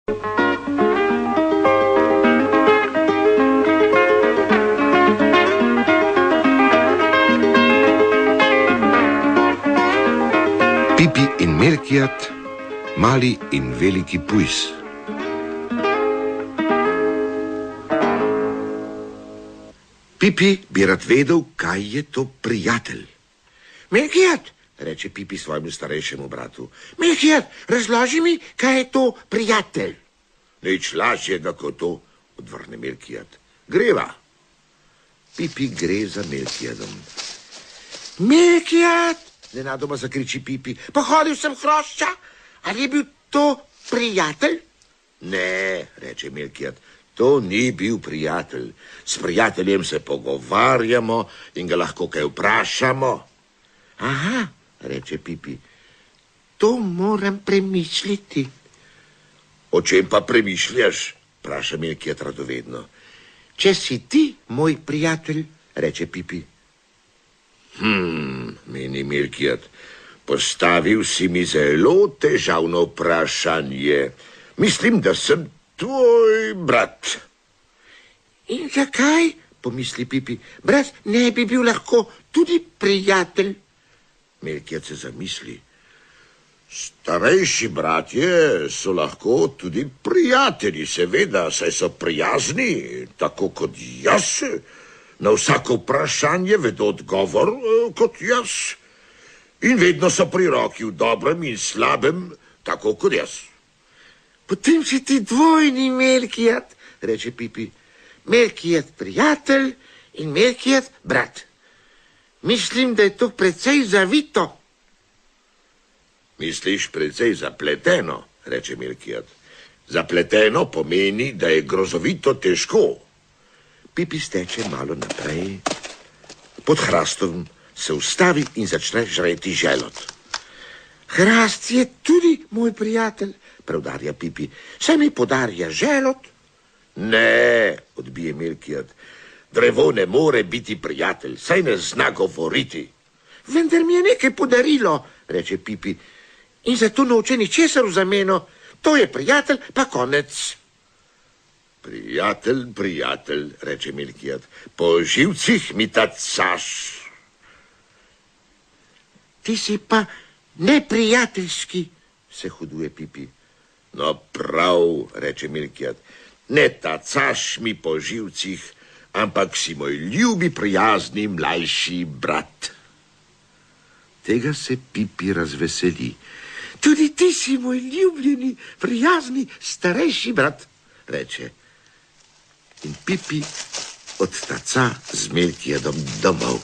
Pipi in Melkijat, mali in veliki pujs. Pipi bi rad vedel, kaj je to prijatelj. Melkijat, reče Pipi svojemu starejšemu bratu, Melkijat, razloži mi, kaj je to prijatelj. Nič lažjega kot to, odvrne Melkijat. Greva. Pipi gre za Melkijadom. Melkijat, Nenadoma zakriči Pipi. pohodil sem hrošča, ali je bil to prijatelj? Ne, reče Melkijat, to ni bil prijatelj. S prijateljem se pogovarjamo in ga lahko kaj vprašamo. Aha, reče Pipi, to moram premisliti. O čem pa premišljaš, vpraša Melkijat radovedno. Če si ti moj prijatelj, reče Pipi. Meni Melkijat, postavil si mi zelo težavno vprašanje. Mislim, da sem tvoj brat. In zakaj, pomisli Pipi, brat ne bi bil lahko tudi prijatelj? Melkijat se zamisli. Starejši bratje so lahko tudi prijatelji, seveda, saj so prijazni, tako kot jaz. Na vsako vprašanje vedo odgovor kot jaz. In vedno so pri roki v dobrem in slabem, tako kot jaz. Potem si ti dvojni Melkijat, reče Pipi. Melkijat prijatelj in Melkijat brat. Mislim, da je to precej zavito. Misliš precej zapleteno, reče Melkijat. Zapleteno pomeni, da je grozovito težko. Pipi steče malo naprej. Pod hrastom se ustavi in začne žreti želod. Hrast je tudi moj prijatelj, preudarja Pipi. Saj mi podarja želod. Ne, odbije Melkijat. Drevo ne more biti prijatelj, saj ne zna govoriti. Vendar mi je nekaj podarilo, reče Pipi. In zato noče ničesar v zameno. To je prijatelj, pa konec. Prijatelj, reče Melkijat. Po živcih mi tacaš. Ti si pa neprijateljski, se huduje Pipi. No prav, reče Melkijat. Ne tacaš mi po živcih, ampak si moj ljubi, prijazni, mlajši brat. Tega se Pipi razveseli. Tudi ti si moj ljubljeni, prijazni, starejši brat, reče. In Pipi odtaca z Melkijadom domov.